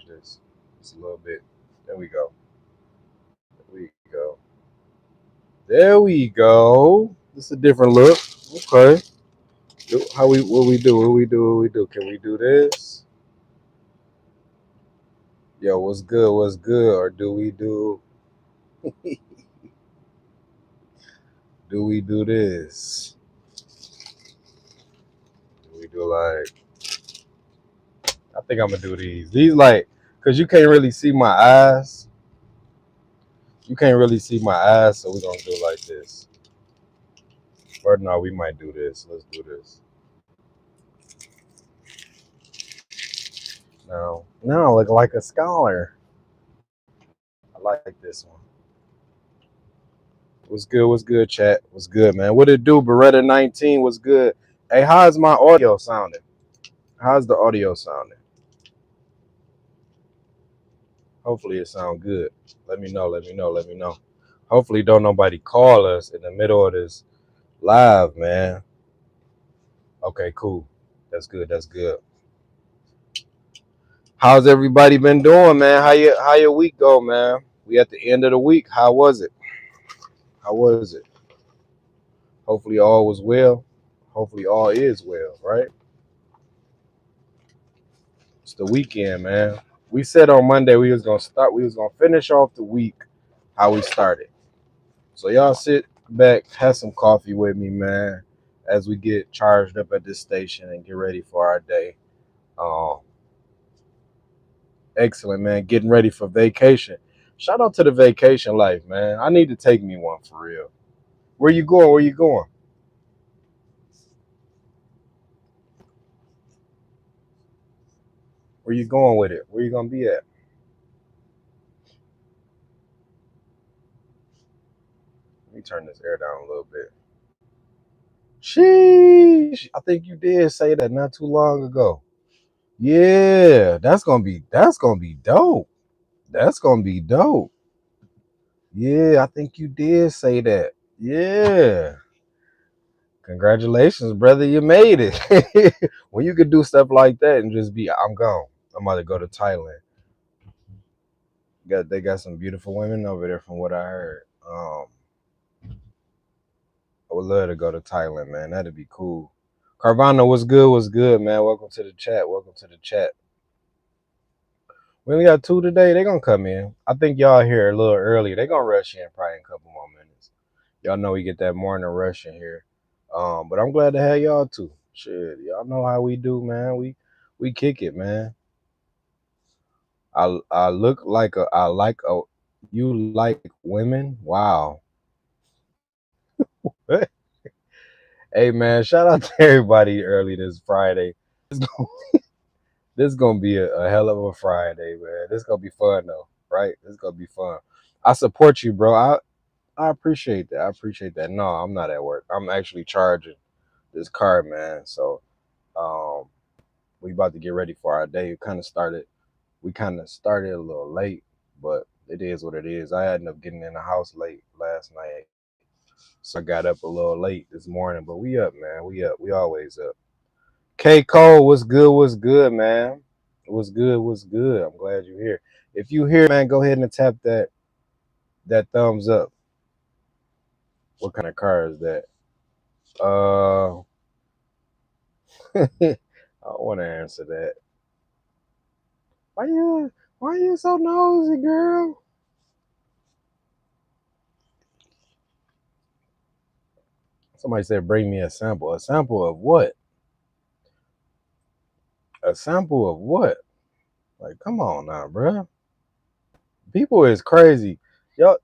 this just a little bit. There we go. There we go. There we go. This is a different look. Okay. How we what we do? What we do? What we do? Can we do this? Yo, what's good? What's good? Or do we do do we do this? Do we do like I think I'm gonna do these. These like cause you can't really see my eyes. You can't really see my eyes, so we're gonna do it like this. Or no, we might do this. Let's do this. Now I look like a scholar. I like this one. What's good? What's good, chat? What's good, man? What it do? Beretta 19. What's good? Hey, how's my audio sounding? How's the audio sounding? Hopefully it sound good. Let me know. Let me know. Let me know. Hopefully don't nobody call us in the middle of this live, man. Okay, cool. That's good. That's good. How's everybody been doing, man? How your week go, man? We at the end of the week. How was it? How was it? Hopefully all was well. Hopefully all is well, right? It's the weekend, man. We said on Monday we was gonna finish off the week how we started. So y'all sit back, have some coffee with me, man, as we get charged up at this station and get ready for our day. Um, Excellent, man. Getting ready for vacation. Shout out to the vacation life, man. I need to take me one for real. Where you going? Where you going? Where you going with it? Where you gonna be at? Let me turn this air down a little bit. Sheesh. I think you did say that not too long ago. Yeah, that's gonna be dope. That's gonna be dope. Yeah, I think you did say that. Yeah. Congratulations, brother. You made it. When you could do stuff like that and just be, I'm gone. I'm about to go to Thailand. They got some beautiful women over there from what I heard. I would love to go to Thailand, man. That'd be cool. Carvana, what's good? What's good, man? Welcome to the chat. Welcome to the chat. We only got two today. They gonna come in. I think y'all here a little early. They gonna rush in probably in a couple more minutes. Y'all know we get that morning rush in here. But I'm glad to have y'all too. Shit, y'all know how we do, man. We kick it, man. I look like I like a you like women. Wow. Hey man, shout out to everybody early this Friday. This gonna be a hell of a Friday, man. This gonna be fun though, right? This gonna be fun. I support you, bro. I appreciate that. I appreciate that. No, I'm not at work. I'm actually charging this car, man. So um we about to get ready for our day. We kind of started a little late, but it is what it is. I ended up getting in the house late last night. So I got up a little late this morning, but we up, man. We up. We always up. K Cole, what's good? What's good, man? What's good? What's good? I'm glad you're here. If you here, man, go ahead and tap that thumbs up. What kind of car is that? I don't want to answer that. Why you why you so nosy, girl? Somebody said bring me a sample. A sample of what? A sample of what? Like, come on now, bruh. People is crazy. Y'all,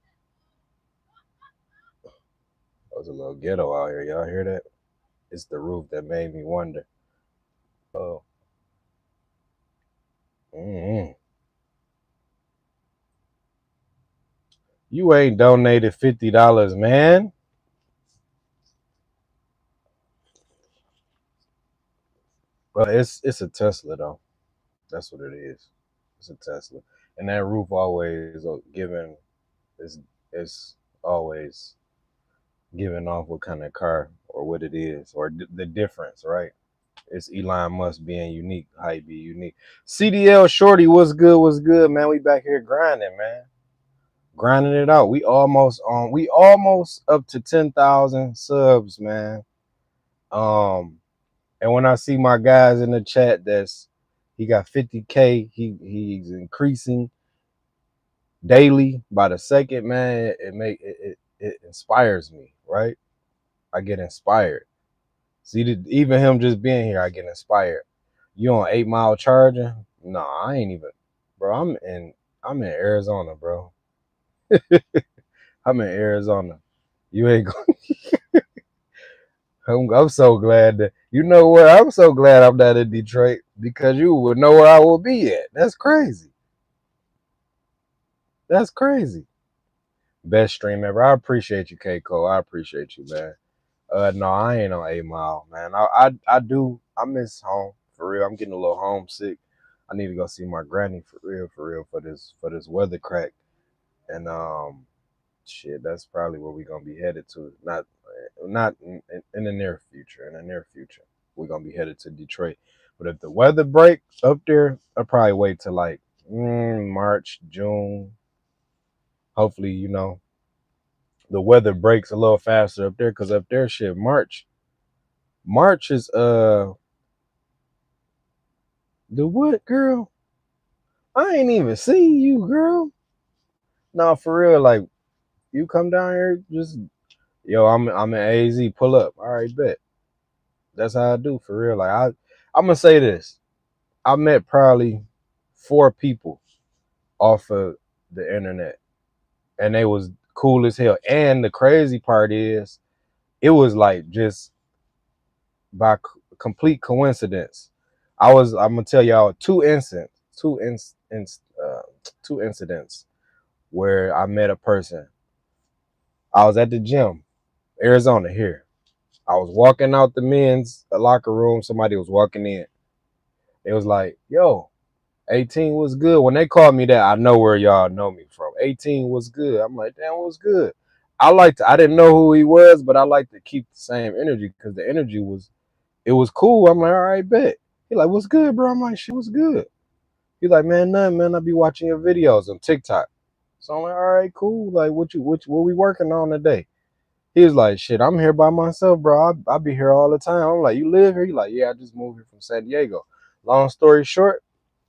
that was a little ghetto out here. Y'all hear that? It's the roof that made me wonder. Oh, mm you ain't donated $50, man. Well, it's a Tesla though. That's what it is. It's a Tesla, and that roof always giving is always giving off what kind of car or what it is or the difference, right? It's Elon Musk being unique. How he be unique. CDL Shorty, what's good? What's good, man? We back here grinding, man. Grinding it out. We almost on. We almost up to 10,000 subs, man. Um, and when I see my guys in the chat, he got 50K. He's increasing daily by the second, man. It inspires me, right? I get inspired. See, even him just being here, I get inspired. You on 8 Mile charging? No, I ain't even, bro. I'm in Arizona, bro. I'm in Arizona. You ain't going. I'm so glad that you know what. I'm so glad I'm not in Detroit because you would know where I will be at. That's crazy. That's crazy. Best stream ever. I appreciate you, K Cole. I appreciate you, man. No, I ain't on 8 Mile, man. I do. I miss home for real. I'm getting a little homesick. I need to go see my granny for real for this weather crack. And shit, that's probably where we're gonna be headed to. Not in the near future. In the near future, we're gonna be headed to Detroit. But if the weather breaks up there, I'll probably wait till like March, June. Hopefully, the weather breaks a little faster up there, because up there, shit, March is the what, girl? I ain't even seen you, girl. No, for real, like you come down here, just yo, I'm in AZ. Pull up. All right, bet. That's how I do for real. Like I'm gonna say this. I met probably 4 people off of the internet, and they was cool as hell. And the crazy part is, it was like just by complete coincidence. I'm gonna tell y'all two incidents where I met a person. I was at the gym, Arizona here. I was walking out the men's locker room. Somebody was walking in. It was like, yo, 18 was good. When they called me that, I know where y'all know me from. 18 was good. I'm like, damn, was good. I didn't know who he was, but I like to keep the same energy because the energy it was cool. I'm like, all right, bet. He like, what's good, bro? I'm like, shit, what's good? He like, man, nothing, man. I be watching your videos on TikTok. So I'm like, all right, cool. Like, what we working on today? He was like, shit, I'm here by myself, bro. I be here all the time. I'm like, you live here? He like, yeah, I just moved here from San Diego. Long story short,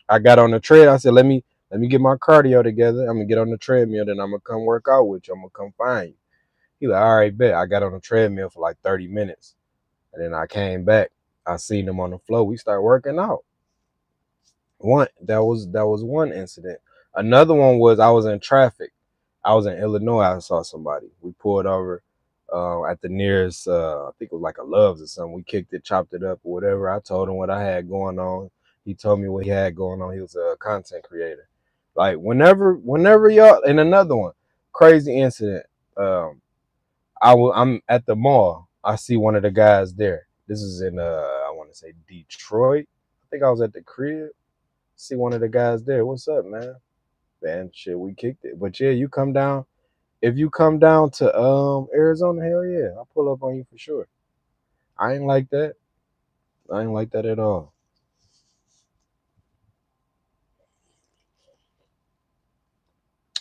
I got on the tread. I said, let me get my cardio together. I'm gonna get on the treadmill, then I'm gonna come work out with you. I'm gonna come find you. He like, all right, bet. I got on the treadmill for like 30 minutes. And then I came back. I seen him on the floor. We started working out. That was one incident. Another one was I was in traffic. I was in Illinois. I saw somebody. We pulled over at the nearest, I think it was like a Love's or something. We kicked it, chopped it up or whatever. I told him what I had going on. He told me what he had going on. He was a content creator. Like whenever y'all, and another one, crazy incident. Um, I'm at the mall. I see one of the guys there. This is in I want to say Detroit. I think I was at the crib. See one of the guys there. What's up, man? Man, shit, we kicked it. But yeah, you come down. If you come down to Arizona, hell yeah, I'll pull up on you for sure. I ain't like that. I ain't like that at all.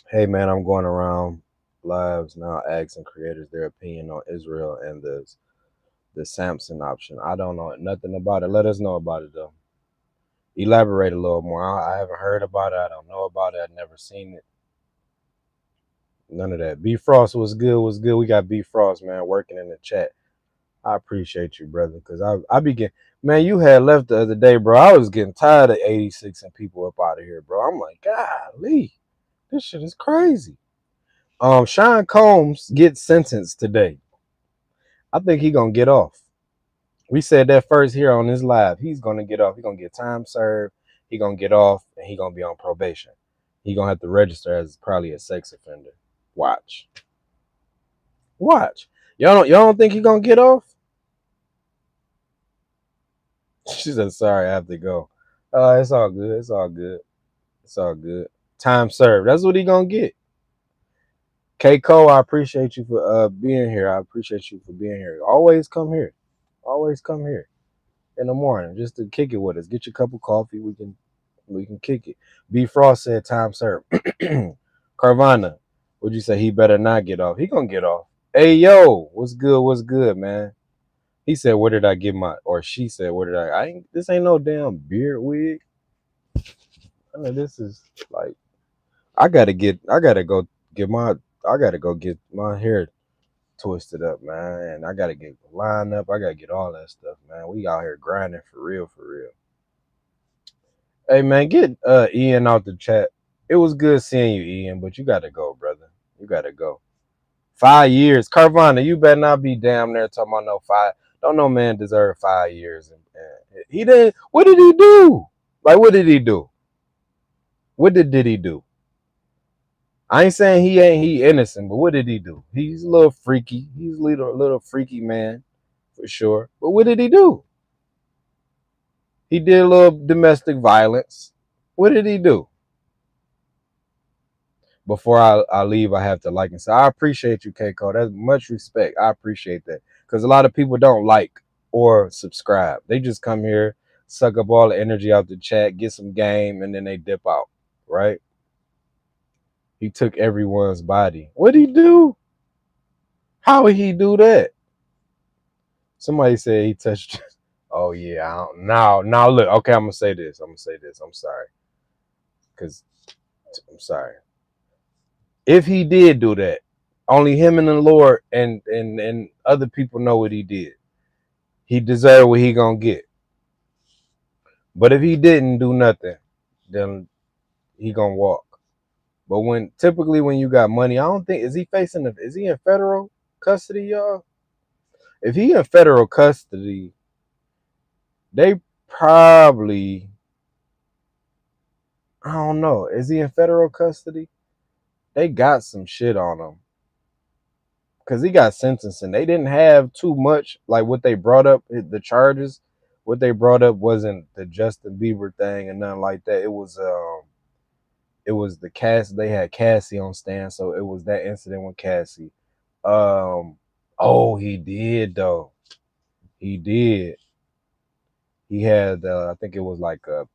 Hey man, I'm going around lives now asking creators their opinion on Israel and the Samson option. I don't know nothing about it. Let us know about it though. Elaborate a little more. I haven't heard about it. I don't know about it. I've never seen it. None of that. B Frost was good. Was good. We got B Frost, man, working in the chat. I appreciate you, brother, because I begin. Man, you had left the other day, bro. I was getting tired of 86 and people up out of here, bro. I'm like, golly, this shit is crazy. Sean Combs gets sentenced today. I think he gonna get off. We said that first here on this live. He's gonna get off. He gonna get time served. He gonna get off, and he gonna be on probation. He gonna have to register as probably a sex offender. Watch. Watch. Y'all don't think he gonna get off? She said, sorry, I have to go. It's all good. It's all good. It's all good. Time served. That's what he gonna get. K Cole, I appreciate you for being here. I appreciate you for being here. Always come here. Always come here. in the morning just to kick it with us. Get your cup of coffee. We can kick it. B Frost said time served. Carvana, would you say he better not get off? He gonna get off. Hey yo, what's good? What's good, man? He said, where did I get my? Or she said, where did I ain't this ain't no damn beard wig. I know this is like I gotta go get my I gotta go get my hair twisted up, man. And I gotta get lined up. I gotta get all that stuff, man. We out here grinding for real, for real. Hey man, get Ian out the chat. It was good seeing you, Ian, but you gotta go, brother. You gotta go. 5 years. Carvana, you better not be damn there talking about no five. Don't no man deserve 5 years. And he didn't. What did he do? Like, what did he do? What did he do? I ain't saying he innocent, but what did he do? He's a little freaky. He's a little freaky man for sure. But what did he do? He did a little domestic violence. What did he do? Before I leave, I have to like and say, I appreciate you, Keiko. That's much respect. I appreciate that. Because a lot of people don't like or subscribe. They just come here, suck up all the energy out the chat, get some game, and then they dip out. Right? He took everyone's body. What did he do? How would he do that? Somebody said he touched. Oh yeah, I don't, now look. Okay, I'm gonna say this. I'm sorry, cause I'm sorry. If he did do that, only him and the Lord and other people know what he did. He deserved what he gonna get. But if he didn't do nothing, then he gonna walk. But when you got money, I don't think is he in federal custody, y'all? If he in federal custody, they probably I don't know. Is he in federal custody? They got some shit on him because he got sentenced and they didn't have too much like what they brought up the charges. What they brought up wasn't the Justin Bieber thing and nothing like that. It was the Cass. They had Cassie on stand, so it was that incident with Cassie. Oh, he did though. He did. He had I think it was like a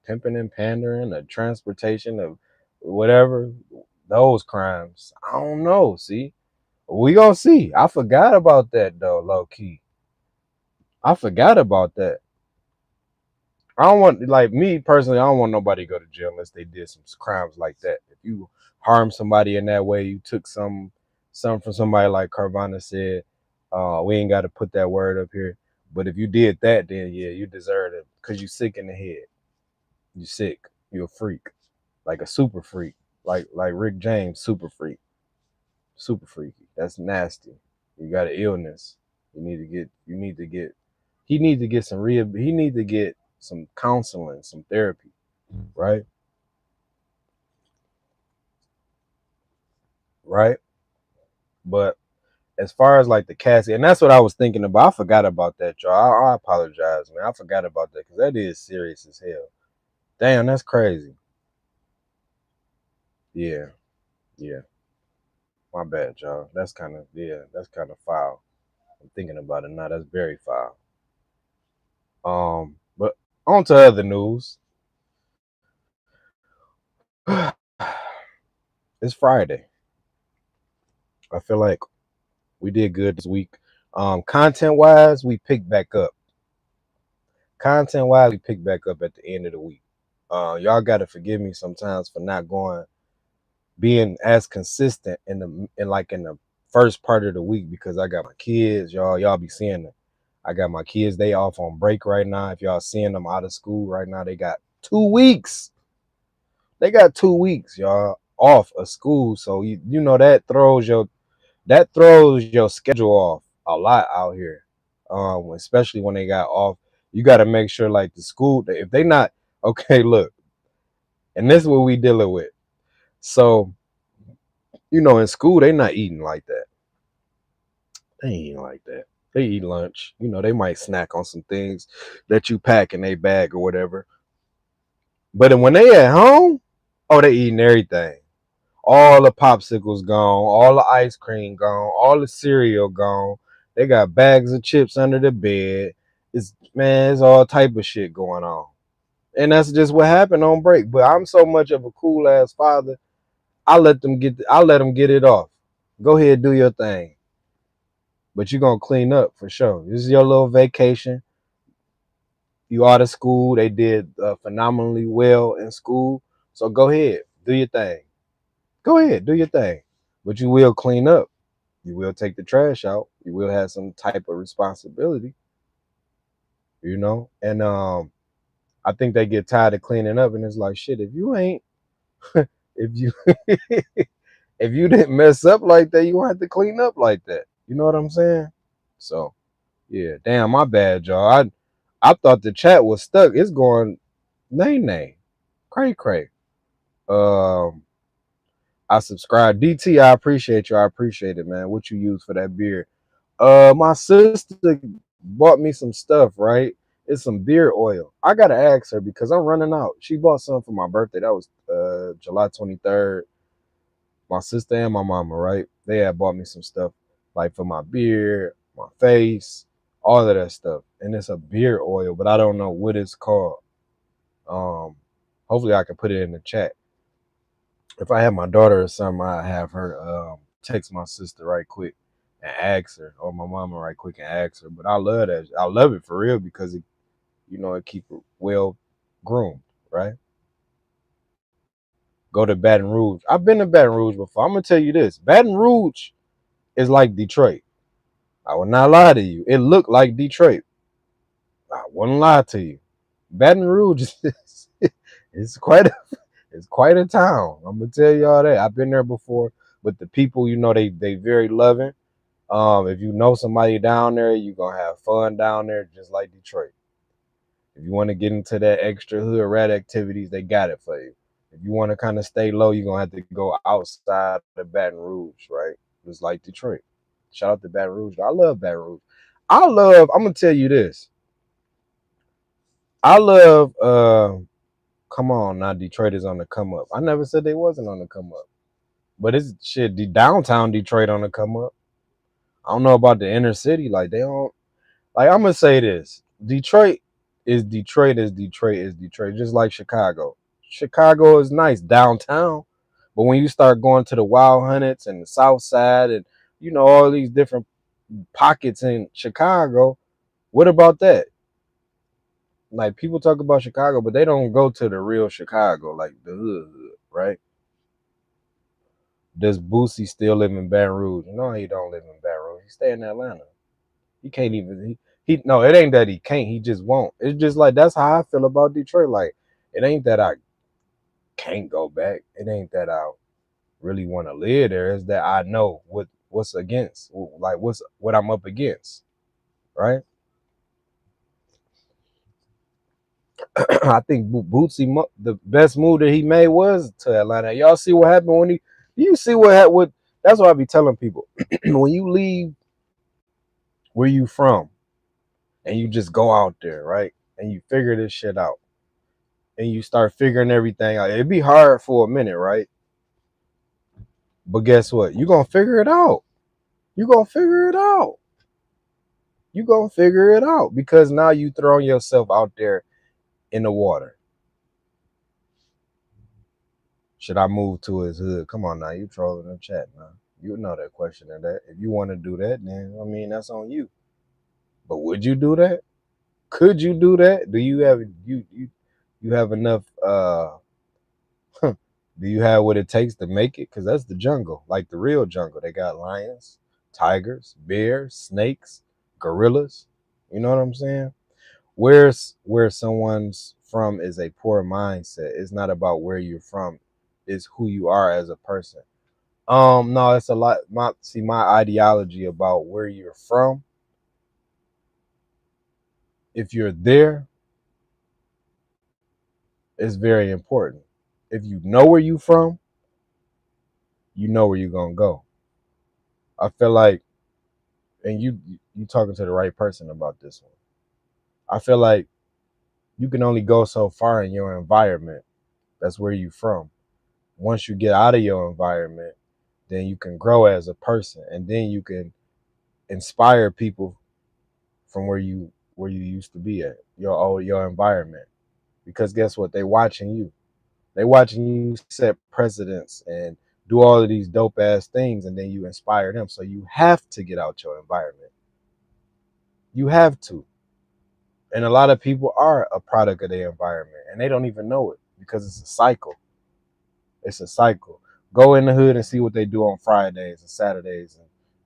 pimping and pandering, a transportation of whatever those crimes. I don't know. See, we gonna see. I forgot about that though, low key. I forgot about that. I don't want like me personally. I don't want nobody to go to jail unless they did some crimes like that. If you harm somebody in that way, you took some from somebody like Carvana said. We ain't got to put that word up here. But if you did that, then yeah, you deserve it because you sick in the head. You sick. You're a freak, like a super freak, like Rick James, super freak, super freaky. That's nasty. You got an illness. You need to get. You need to get. He need to get some rehab. He need to get some counseling, some therapy, right? Right. But as far as like the Cassie, and that's what I was thinking about. I forgot about that, y'all. I apologize, man. I forgot about that because that is serious as hell. Damn, that's crazy. Yeah, yeah. My bad, y'all. That's kind of that's kind of foul. I'm thinking about it now. That's very foul. But on to other news. It's Friday. I feel like we did good this week. Content wise, we picked back up. Content wise, we picked back up at the end of the week. Y'all gotta forgive me sometimes for not being as consistent in the first part of the week because I got my kids. Y'all be seeing them. I got my kids. They off on break right now. If y'all seeing them out of school right now, they got 2 weeks. They got 2 weeks, y'all, off of school. So you know that throws your schedule off a lot out here. Especially when they got off. You got to make sure like the school if they not okay. Look, and this is what we dealing with. So in school they not eating like that. They ain't eating like that. They eat lunch. They might snack on some things that you pack in a bag or whatever. But when they at home, oh, they eating everything. All the popsicles gone, all the ice cream gone, all the cereal gone. They got bags of chips under the bed. It's all type of shit going on. And that's just what happened on break. But I'm so much of a cool ass father. I let them get it off. Go ahead, do your thing. But you're gonna clean up for sure. This is your little vacation. You out of school. They did phenomenally well in school. So go ahead, do your thing. Go ahead, do your thing. But you will clean up. You will take the trash out. You will have some type of responsibility, And I think they get tired of cleaning up, and it's like, shit. If you ain't, if you, if you didn't mess up like that, you gonna have to clean up like that. You know what I'm saying? So yeah, damn, my bad, y'all. I thought the chat was stuck. It's going nay nay, cray cray. Um, I subscribe. DT, I appreciate you. I appreciate it, man. What you use for that beer? My sister bought me some stuff, right? It's some beard oil. I gotta ask her because I'm running out. She bought some for my birthday. That was July 23rd. My sister and my mama, right? They had bought me some stuff like for my beard, my face, all of that stuff. And it's a beard oil, but I don't know what it's called. Um, Hopefully I can put it in the chat. If I have my daughter or something, I have her text my sister right quick and ask her, or my mama right quick and ask her. But I love that. I love it for real because it keep it well groomed, right? Go to Baton Rouge. I've been to Baton Rouge before. I'm gonna tell you this: Baton Rouge is like Detroit. I will not lie to you. It looked like Detroit. I wouldn't lie to you. Baton Rouge is it's quite a town. I'm gonna tell y'all that. I've been there before, but the people, they very loving. If you know somebody down there, you're gonna have fun down there, just like Detroit. If you want to get into that extra hood rat activities, they got it for you. If you want to kind of stay low, you're gonna have to go outside of Baton Rouge, right? Just like Detroit. Shout out to Baton Rouge. I love Baton Rouge. I'm gonna tell you this. I love come on now, Detroit is on the come up. I never said they wasn't on the come up. But it's shit, the downtown Detroit on the come up. I don't know about the inner city. Like they don't like I'm gonna say this. Detroit is Detroit is Detroit, just like Chicago. Chicago is nice downtown. But when you start going to the Wild Hunnets and the South Side and all these different pockets in Chicago, what about that? Like people talk about Chicago, but they don't go to the real Chicago, like the hood, right? Does Boosie still live in Baton Rouge? No, he don't live in Baton Rouge. He stay in Atlanta. He can't even. He no. It ain't that he can't. He just won't. It's just like that's how I feel about Detroit. Like it ain't that I can't go back. It ain't that I really want to live there. It's that I know what's against, like what I'm up against, right? I think Bootsy, the best move that he made was to Atlanta. Y'all see what happened when he? You see what happened? That's what I be telling people. When you leave where you from and you just go out there, right? And you figure this shit out. And you start figuring everything out. It'd be hard for a minute, right? But guess what? You're gonna figure it out. You're gonna figure it out. You're gonna figure it out because now you throwing yourself out there in the water. Should I move to his hood? Come on now, you trolling the chat now. You know that question of that. If you want to do that, then I mean that's on you. But would you do that? Could you do that? Do you have you have enough do you have what it takes to make it? Because that's the jungle, like the real jungle. They got lions, tigers, bears, snakes, gorillas. You know what I'm saying? Where someone's from is a poor mindset. It's not about where you're from, it's who you are as a person. No, it's a lot. My ideology about where you're from, if you're there, is very important. If you know where you're from, you know where you're gonna go. I feel like, and you talking to the right person about this one. I feel like you can only go so far in your environment. That's where you from. Once you get out of your environment, then you can grow as a person, and then you can inspire people from where you used to be at, your environment. Because guess what? They watching you. They watching you set precedents and do all of these dope ass things, and then you inspire them. So you have to get out your environment. You have to. And a lot of people are a product of their environment, and they don't even know it because it's a cycle. It's a cycle. Go in the hood and see what they do on Fridays and Saturdays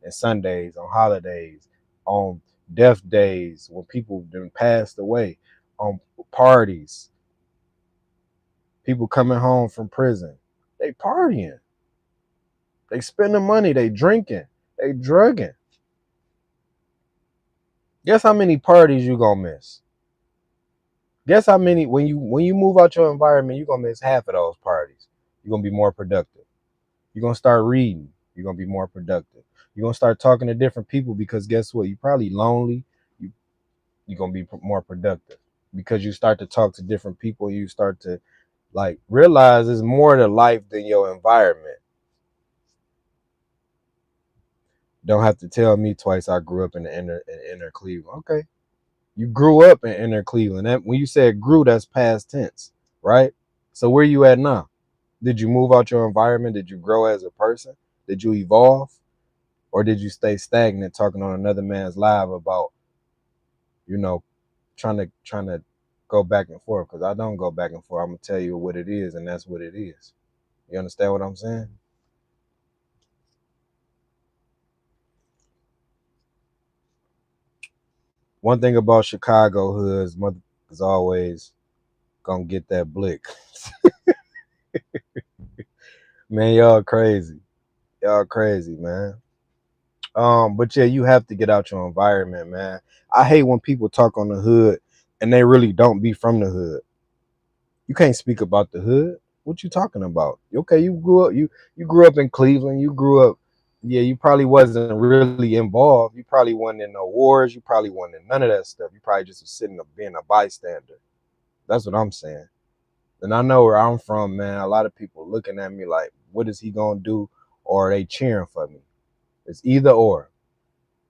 and Sundays, on holidays, on death days, when people been passed away, on parties, people coming home from prison. They partying. They spending money. They drinking. They drugging. Guess how many parties you gonna miss? Guess how many when you move out your environment, you're gonna miss half of those parties. You're gonna be more productive. You're gonna start reading. You're gonna be more productive. You're gonna start talking to different people because guess what? You're probably lonely. You you're gonna be more productive because you start to talk to different people. You start to like realize there's more to life than your environment. Don't have to tell me twice. I grew up in the inner Cleveland. Okay, you grew up in inner Cleveland. That when you said grew, that's past tense, right? So where you at now? Did you move out your environment? Did you grow as a person? Did you evolve? Or did you stay stagnant talking on another man's live about, you know, trying to go back and forth? Because I don't go back and forth. I'm gonna tell you what it is, and that's what it is. You understand what I'm saying? One thing about Chicago hoods, mother is always gonna get that blick. Man, y'all crazy. Y'all crazy, man. But yeah, you have to get out your environment, man. I hate when people talk on the hood and they really don't be from the hood. You can't speak about the hood. What you talking about? Okay, you grew up in Cleveland. You grew up, yeah. You probably wasn't really involved. You probably wasn't in no wars. You probably wasn't in none of that stuff. You probably just was sitting up being a bystander. That's what I'm saying. And I know where I'm from, man. A lot of people looking at me like, what is he gonna do? Or are they cheering for me? It's either or.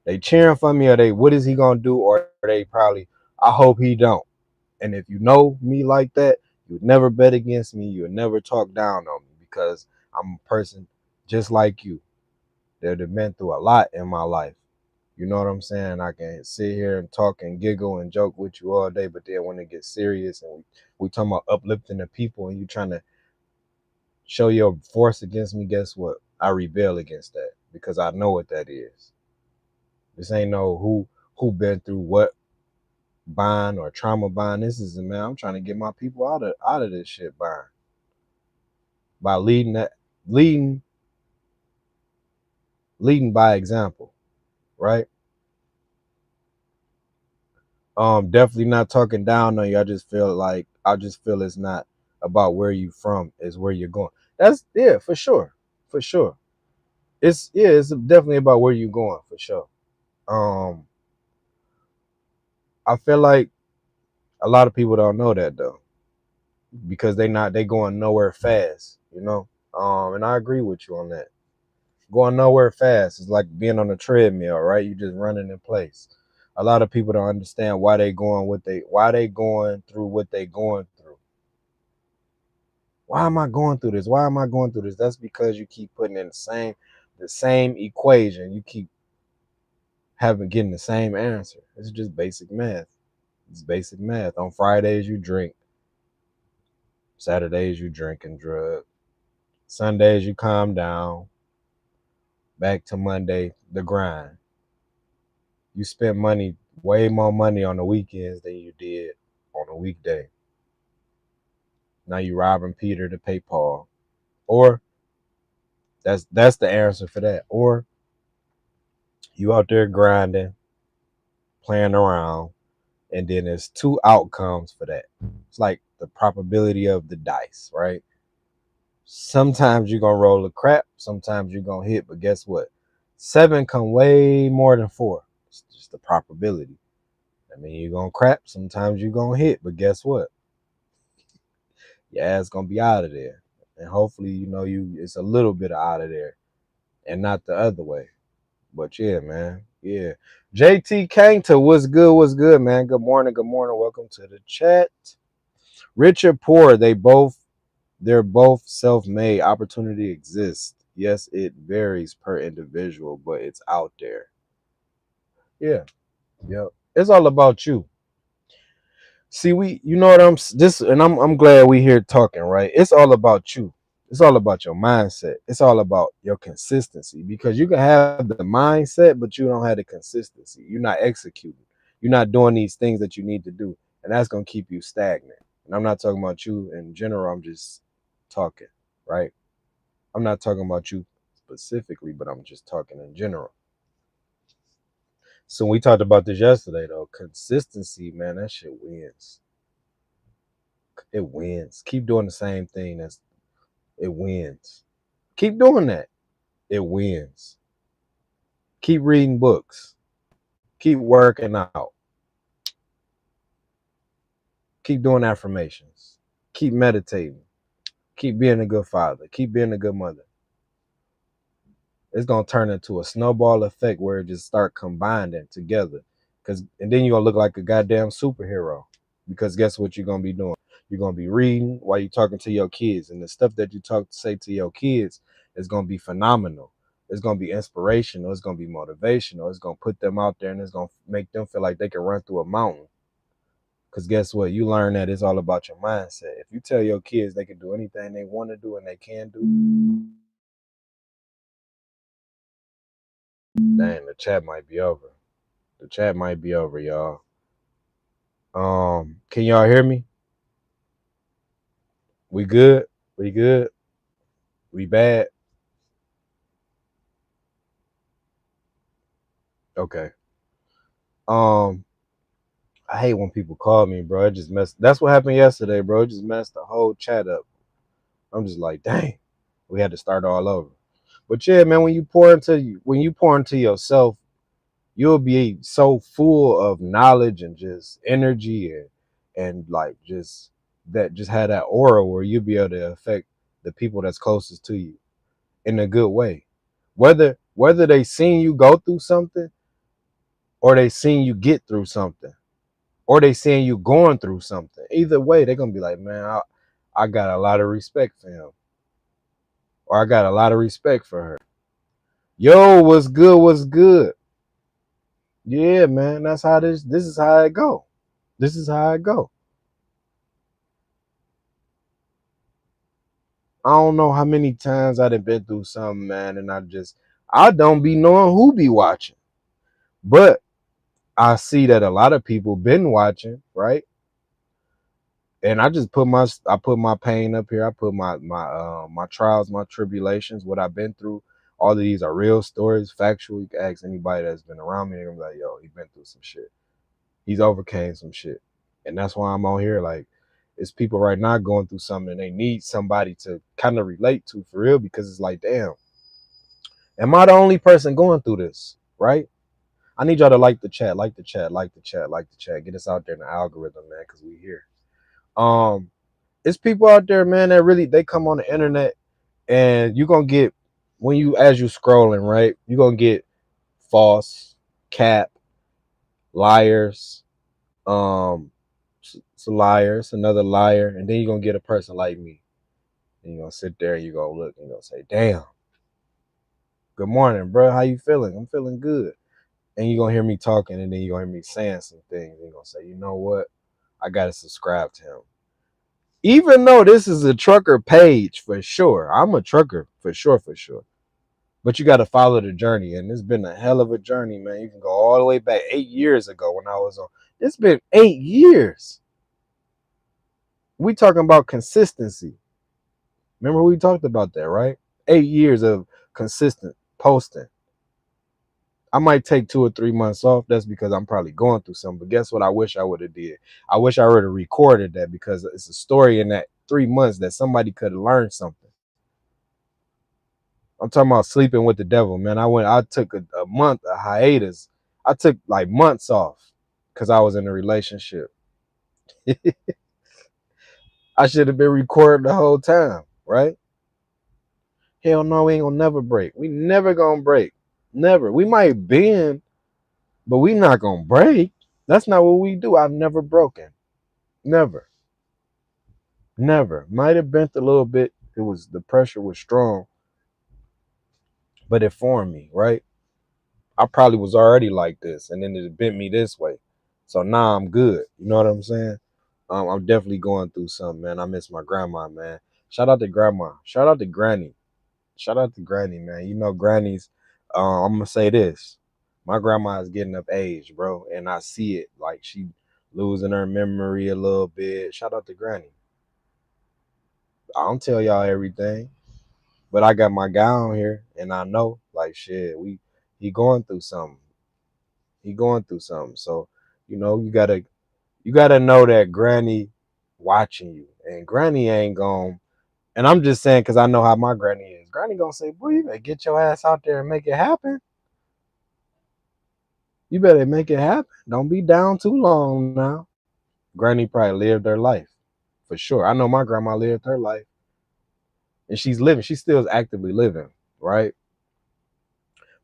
They cheering for me, or they what is he gonna do? Or they probably I hope he don't. And if you know me like that, you would never bet against me. You would never talk down on me because I'm a person just like you that have been through a lot in my life. You know what I'm saying? I can sit here and talk and giggle and joke with you all day, but then when it gets serious and we talking about uplifting the people and you trying to show your force against me, guess what? I rebel against that because I know what that is. This ain't no who been through what bind or trauma bind. This is man. I'm trying to get my people out of this shit bind by leading leading by example, right? Definitely not talking down on you. I just feel it's not about where you from, it's where you're going. That's yeah, for sure. For sure. It's definitely about where you're going for sure. Um I feel like a lot of people don't know that though. Because they going nowhere fast, you know. And I agree with you on that. Going nowhere fast is like being on a treadmill, right? You just running in place. A lot of people don't understand why they going through what they going through. Why am I going through this? Why am I going through this? That's because you keep putting in the same equation. You keep having getting the same answer. It's just basic math. It's basic math. On Fridays you drink, Saturdays you drink and drug, Sundays you calm down, back to Monday, the grind. You spend money, way more money on the weekends than you did on a weekday. Now you robbing Peter to pay Paul. Or that's the answer for that. Or you out there grinding, playing around, and then there's two outcomes for that. It's like the probability of the dice, right? Sometimes you're gonna roll a crap, sometimes you're gonna hit, but guess what? Seven come way more than four. It's just the probability. I mean, you're gonna crap, sometimes you're gonna hit, but guess what? Your ass gonna be out of there. And hopefully, you it's a little bit out of there and not the other way. But yeah, man. Yeah. JT Kangta, what's good, man? Good morning, good morning. Welcome to the chat. Rich or poor, they're both self-made. Opportunity exists. Yes, it varies per individual, but it's out there. Yeah. Yep. It's all about you. See, you know what I'm glad we here talking, right? It's all about you. It's all about your mindset. It's all about your consistency because you can have the mindset, but you don't have the consistency. You're not executing. You're not doing these things that you need to do, and that's gonna keep you stagnant. And I'm not talking about you in general. I'm just talking, right? I'm not talking about you specifically, but I'm just talking in general. So we talked about this yesterday, though. Consistency, man, that shit wins. It wins. Keep doing the same thing. It wins. Keep doing that. It wins. Keep reading books. Keep working out. Keep doing affirmations. Keep meditating. Keep being a good father. Keep being a good mother. It's gonna turn into a snowball effect where it just start combining together. And then you're gonna look like a goddamn superhero. Because guess what you're gonna be doing? You're gonna be reading while you're talking to your kids, and the stuff that you say to your kids is gonna be phenomenal. It's gonna be inspirational. It's gonna be motivational. It's gonna put them out there, and it's gonna make them feel like they can run through a mountain. Because guess what? You learn that it's all about your mindset. If you tell your kids they can do anything they want to do and they can do, dang, the chat might be over. The chat might be over, y'all. Can y'all hear me? We good? We good? We bad? Okay. Um, I hate when people call me, bro. It just messed. That's what happened yesterday, bro. It just messed the whole chat up. I'm just like, dang, we had to start all over. But yeah, man, when you pour into yourself, you'll be so full of knowledge and just energy and like just have that aura where you'll be able to affect the people that's closest to you in a good way. Whether they seen you go through something or they seen you get through something or they seeing you going through something. Either way, they're gonna be like, man, I got a lot of respect for him. Or I got a lot of respect for her. Yo, what's good? What's good? Yeah, man. That's how this is how it go. This is how it go. I don't know how many times I done been through something, man, and I don't be knowing who be watching. But I see that a lot of people been watching, right? And I put my pain up here. I put my trials, my tribulations, what I've been through. All of these are real stories, factual. You can ask anybody that's been around me, and they're gonna be like, yo, he been through some shit. He's overcame some shit. And that's why I'm on here. Like, it's people right now going through something and they need somebody to kind of relate to for real, because it's like, damn, am I the only person going through this? Right? I need y'all to like the chat, like the chat, like the chat, like the chat. Get us out there in the algorithm, man, because we here. Um, it's people out there, man, that really they come on the internet and you're gonna get as you scrolling, right? You're gonna get false, cap, liars, it's a liar, it's another liar, and then you're gonna get a person like me. And you're gonna sit there and you're gonna look and you're gonna say, damn, good morning, bro. How you feeling? I'm feeling good. And you're gonna hear me talking, and then you're gonna hear me saying some things, and you're gonna say, you know what? I gotta subscribe to him. Even though this is a trucker page for sure, I'm a trucker for sure, for sure. But you got to follow the journey, and it's been a hell of a journey, man. You can go all the way back 8 years ago when I was on. It's been 8 years. We talking about consistency. Remember we talked about that, right? 8 years of consistent posting. I might take 2 or 3 months off. That's because I'm probably going through something. But guess what? I wish I would have did. I wish I would have recorded that, because it's a story in that 3 months that somebody could have learned something. I'm talking about sleeping with the devil, man. I took a month, a hiatus. I took like months off because I was in a relationship. I should have been recording the whole time, right? Hell no, we ain't gonna never break. We never gonna break. Never. We might bend, but we not gonna break. That's not what we do. I've never broken. Never. Never. Might have bent a little bit. It was the pressure was strong, but it formed me, right? I probably was already like this, and then it bent me this way. So now I'm good. You know what I'm saying? I'm definitely going through something, man. I miss my grandma, man. Shout out to grandma. Shout out to granny. Shout out to granny, man. You know, grannies. I'm gonna say this: my grandma is getting up age, bro, and I see it. Like she losing her memory a little bit. Shout out to granny. I don't tell y'all everything, but I got my guy on here, and I know, like shit, he going through something. He going through something. So, you gotta know that granny watching you, and granny ain't going. And I'm just saying because I know how my granny is. Granny gonna say, "Boy, you better get your ass out there and make it happen. You better make it happen. Don't be down too long now." Granny probably lived her life for sure. I know my grandma lived her life, and she's living. She still is actively living, right?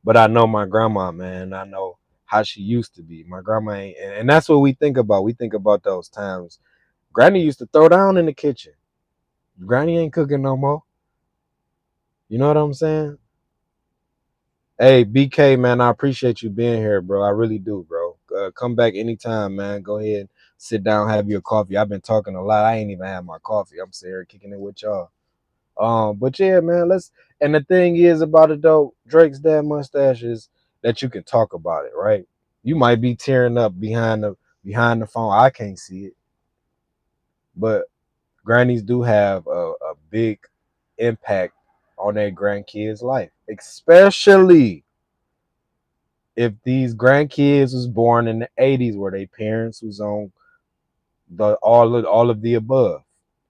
But I know my grandma, man. I know how she used to be. My grandma ain't, and that's what we think about. We think about those times. Granny used to throw down in the kitchen. Granny ain't cooking no more. You know what I'm saying? Hey, BK, man, I appreciate you being here, bro. I really do, bro. Come back anytime, man. Go ahead, sit down, have your coffee. I've been talking a lot. I ain't even had my coffee. I'm sitting here kicking it with y'all. But yeah, man, let's. And the thing is about it though, Drake's dad mustache is that you can talk about it, right? You might be tearing up behind the phone. I can't see it, but grannies do have a big impact on their grandkids' life, especially if these grandkids was born in the 80s where their parents was on the all of the above,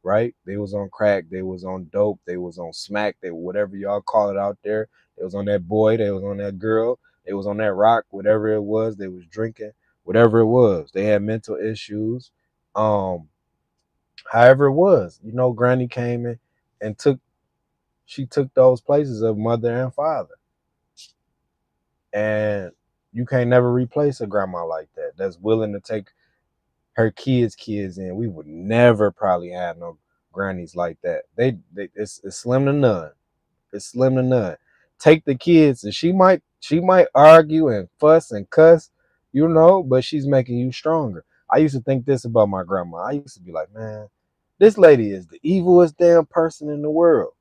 right? They was on crack, they was on dope, they was on smack, they whatever y'all call it out there. They was on that boy, they was on that girl, they was on that rock, whatever it was, they was drinking, whatever it was. They had mental issues. Um, However it was, Granny came in and took those places of mother and father. And you can't never replace a grandma like that that's willing to take her kids in. We would never probably have no grannies like that. It's slim to none. It's slim to none. Take the kids, and she might argue and fuss and cuss, but she's making you stronger. I used to think this about my grandma. I used to be like, man, this lady is the evilest damn person in the world.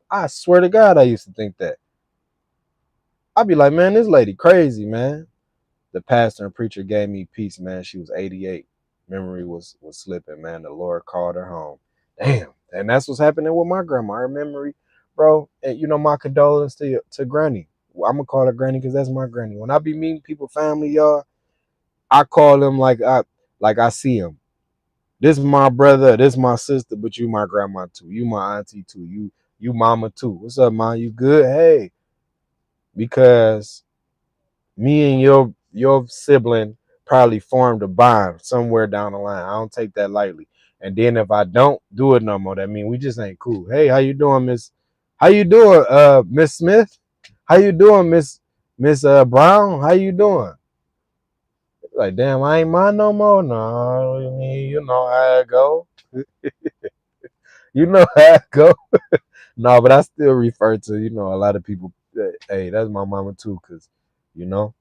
I swear to God, I used to think that. I'd be like, man, this lady crazy, man. The pastor and preacher gave me peace, man. She was 88. Memory was slipping, man. The Lord called her home. Damn. And that's what's happening with my grandma. Her memory, bro. And my condolence to Granny. I'm gonna call her Granny because that's my granny. When I be meeting people, family, y'all, I call them like I see them. This is my brother, this is my sister, but you my grandma too. You my auntie too. You mama too. What's up, mom? You good? Hey, because me and your sibling probably formed a bond somewhere down the line. I don't take that lightly. And then if I don't do it no more, that means we just ain't cool. Hey, how you doing, Miss? How you doing, Miss Smith? How you doing, Miss Brown? How you doing? Like, damn, I ain't mine no more. No, I mean, you know how it go. You know how it go. No, but I still refer to, a lot of people. Hey, that's my mama too, cause, you know.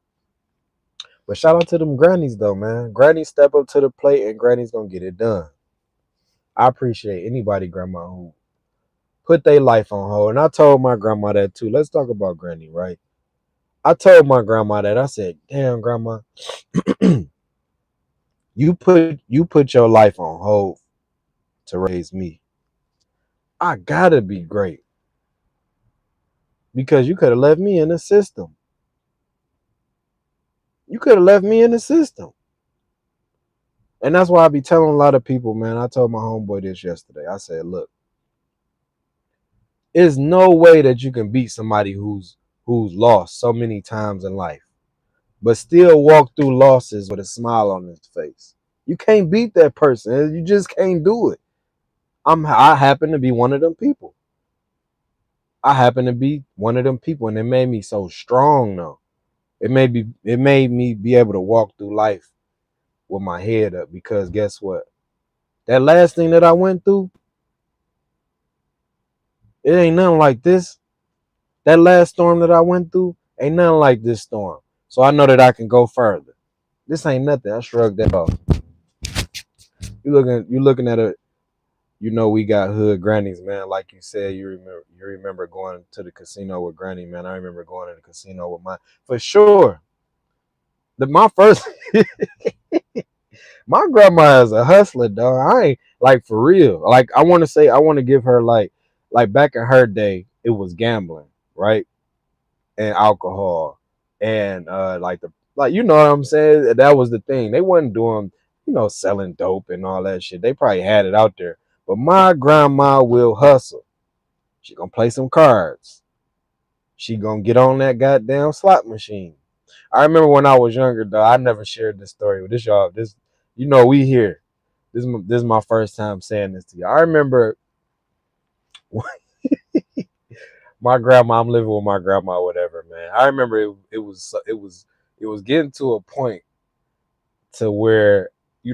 But shout out to them grannies though, man. Grannies step up to the plate and grannies gonna get it done. I appreciate anybody, grandma, who put their life on hold. And I told my grandma that too. Let's talk about granny, right? I told my grandma that. I said, damn, grandma, you put your life on hold to raise me. I gotta be great. Because you could have left me in the system. You could have left me in the system. And that's why I be telling a lot of people, man. I told my homeboy this yesterday. I said, look, there's no way that you can beat somebody who's lost so many times in life, but still walk through losses with a smile on his face. You can't beat that person. You just can't do it. I happen to be one of them people. I happen to be one of them people, and it made me so strong though. It made me be able to walk through life with my head up, because guess what? That last thing that I went through, it ain't nothing like this. That last storm that I went through ain't nothing like this storm. So I know that I can go further. This ain't nothing. I shrugged that off. You looking at a, we got hood grannies, man. Like you said, you remember going to the casino with granny, man. I remember going to the casino with my, for sure. My first my grandma is a hustler, dog. I ain't, like, for real. Like, I want to give her, like back in her day, it was gambling, right? And alcohol, and like, you know what I'm saying? That was the thing. They wasn't doing, selling dope and all that shit. They probably had it out there. But my grandma will hustle. She gonna play some cards. She gonna get on that goddamn slot machine. I remember when I was younger, though. I never shared this story with this y'all. We here. This is my first time saying this to you. I remember my grandma. I'm living with my grandma, whatever, man. I remember it was getting to a point to where,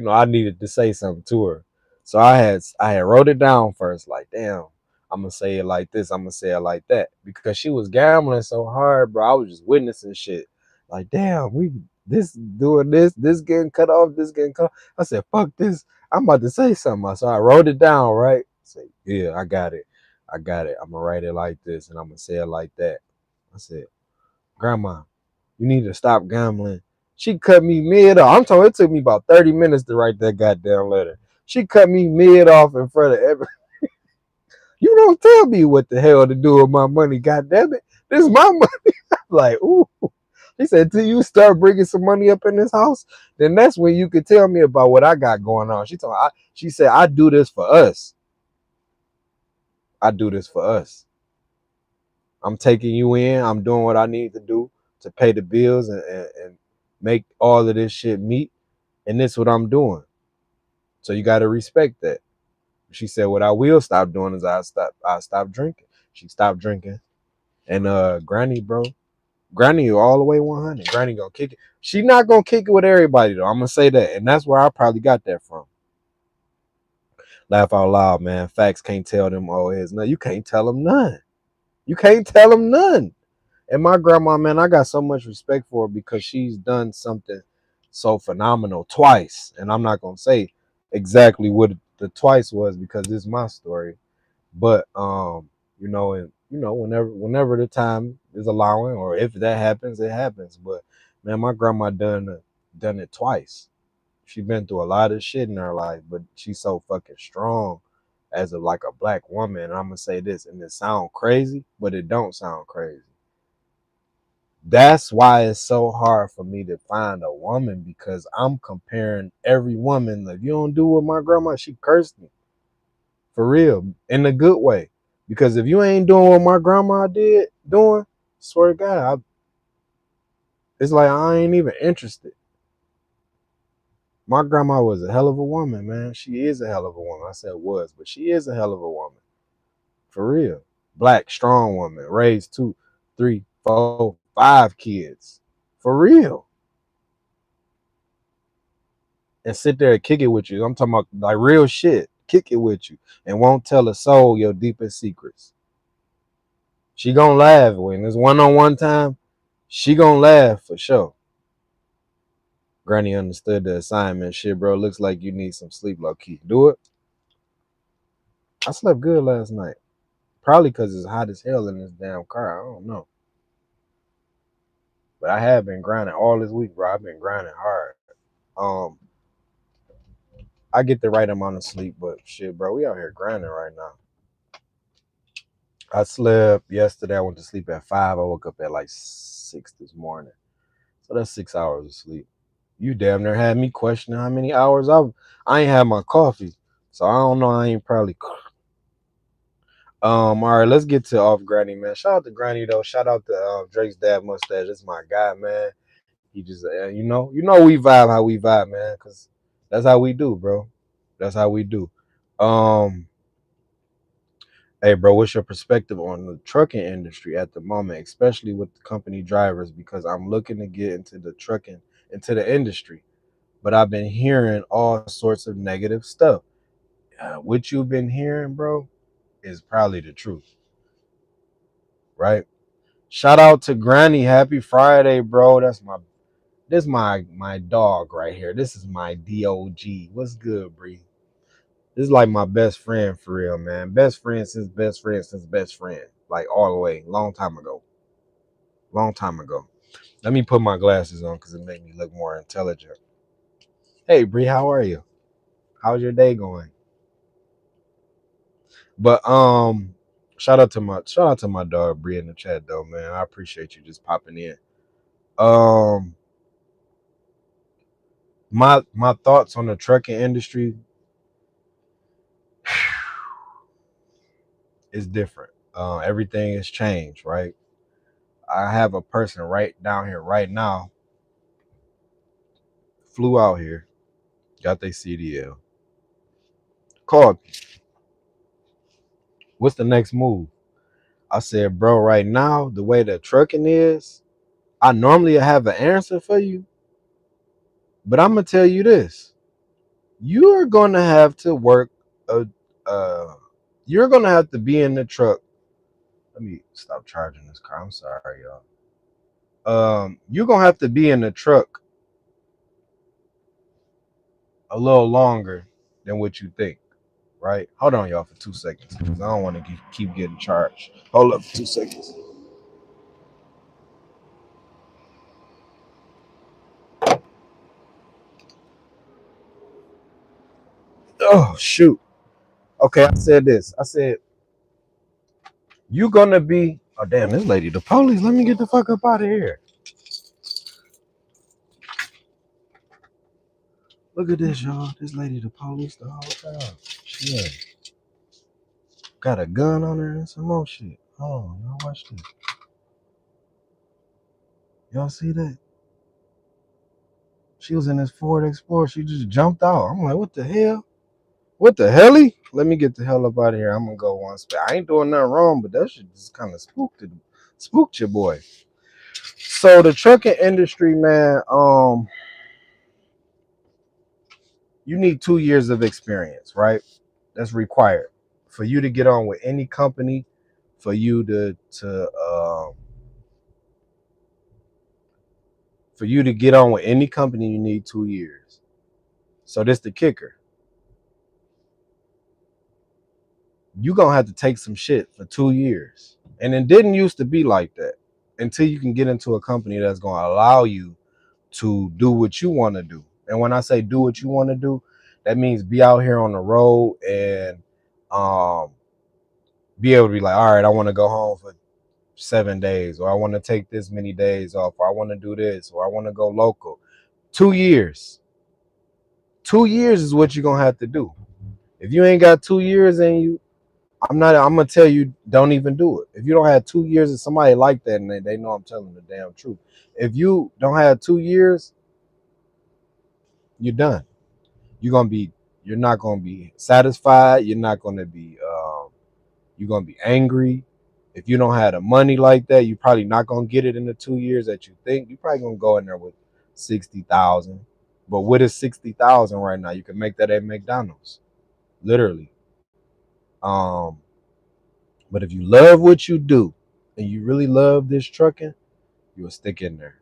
I needed to say something to her. So I had wrote it down first, like, damn, I'm gonna say it like this, I'm gonna say it like that, because she was gambling so hard, bro. I was just witnessing shit. Like, damn, we this doing this getting cut off, this getting cut off. I said, fuck this. I'm about to say something. So I wrote it down, right? Say, yeah, I got it. I got it. I'm gonna write it like this and I'm gonna say it like that. I said, Grandma, you need to stop gambling. She cut me mid off. I'm talking, it took me about 30 minutes to write that goddamn letter. She cut me mid off in front of every. You don't tell me what the hell to do with my money, goddamn it. This is my money. I'm like, ooh. He said, till you start bringing some money up in this house, then that's when you could tell me about what I got going on. She said, I do this for us. I do this for us. I'm taking you in. I'm doing what I need to do to pay the bills and make all of this shit meet. And this is what I'm doing. So you got to respect that. She said, what I will stop doing is I stop drinking. She stopped drinking. And Granny, bro, Granny all the way 100. Granny gonna kick it. She not gonna kick it with everybody though. I'm gonna say that. And that's where I probably got that from. Laugh out loud, man. Facts, can't tell them old heads. No, you can't tell them none. You can't tell them none. And my grandma, man, I got so much respect for her because she's done something so phenomenal twice. And I'm not gonna say exactly what the twice was because this is my story. But and whenever the time is allowing, or if that happens, it happens. But man, my grandma done it twice. She been through a lot of shit in her life, but she's so fucking strong as like a black woman. And I'm gonna say this, and it sound crazy, but it don't sound crazy. That's why it's so hard for me to find a woman, because I'm comparing every woman. If you don't do what my grandma, she cursed me. For real. In a good way. Because if you ain't doing what my grandma doing, swear to God, it's like I ain't even interested. My grandma was a hell of a woman, man. She is a hell of a woman. I said was, but she is a hell of a woman. For real. Black, strong woman. Raised 2, 3, 4, 5 kids. For real. And sit there and kick it with you. I'm talking about like real shit. Kick it with you. And won't tell a soul your deepest secrets. She gonna laugh when it's one-on-one time. She gonna laugh for sure. Granny understood the assignment. Shit, bro, looks like you need some sleep, low key. Do it. I slept good last night. Probably because it's hot as hell in this damn car. I don't know. But I have been grinding all this week, bro. I've been grinding hard. Um, I get the right amount of sleep, but shit, bro, we out here grinding right now. I slept yesterday. I went to sleep at 5. I woke up at like 6 this morning. So that's 6 hours of sleep. You damn near had me questioning how many hours I ain't had my coffee. So I don't know. I ain't probably. All right, let's get to off Granny, man. Shout out to Granny though. Shout out to Drake's dad mustache. That's my guy, man. He just we vibe how we vibe, man, because that's how we do, bro. That's how we do. Um, Hey, bro, what's your perspective on the trucking industry at the moment, especially with the company drivers? Because I'm looking to get into the trucking, into the industry, but I've been hearing all sorts of negative stuff. What you've been hearing, bro, is probably the truth, right? Shout out to Granny. Happy Friday, bro. This my dog right here. This is my dog. What's good, Bree? This is like my best friend for real, man. Best friend since best friend since best friend. Like all the way. Long time ago. Long time ago. Let me put my glasses on because it make me look more intelligent. Hey Bree, how are you? How's your day going? But shout out to my dog Bree in the chat though, man. I appreciate you just popping in. Um my thoughts on the trucking industry is different. Everything has changed, right? I have a person right down here right now, flew out here, got their CDL, called me. What's the next move? I said, bro, right now, the way that trucking is, I normally have an answer for you, but I'm gonna tell you this: you are gonna have to work a, uh, you're gonna have to be in the truck. Let me stop charging this car. I'm sorry, y'all. You're gonna have to be in the truck a little longer than what you think, right? Hold on, y'all, for 2 seconds, because I don't want to keep getting charged. Hold up for 2 seconds. Oh shoot. Okay, I said this. I said you gonna be. Oh damn, this lady, the police. Let me get the fuck up out of here. Look at this, y'all. This lady, the police, the whole time. She got a gun on her and some more shit. Oh, y'all watch this. Y'all see that? She was in this Ford Explorer. She just jumped out. I'm like, what the hell? What the helly? Let me get the hell up out of here. I'm gonna go one spot. I ain't doing nothing wrong, but that shit just kind of spooked your boy. So the trucking industry, man, you need 2 years of experience, right? That's required for you to get on with any company. For you to get on with any company, you need 2 years. So this the kicker. You gonna have to take some shit for 2 years, and it didn't used to be like that until you can get into a company that's gonna allow you to do what you want to do. And when I say do what you want to do, that means be out here on the road and um, be able to be like, all right, I want to go home for 7 days, or I want to take this many days off, or I want to do this, or I want to go local. 2 years. 2 years is what you're gonna have to do. If you ain't got 2 years in you, I'm gonna tell you, don't even do it. If you don't have 2 years of somebody like that, and they know I'm telling the damn truth. If you don't have 2 years, you're done. You're gonna be, you're not gonna be satisfied. You're not gonna be, you're gonna be angry. If you don't have the money like that, you're probably not gonna get it in the 2 years that you think. You're probably gonna go in there with 60,000. But what is 60,000 right now? You can make that at McDonald's, literally. Um, but if you love what you do and you really love this trucking, you'll stick in there.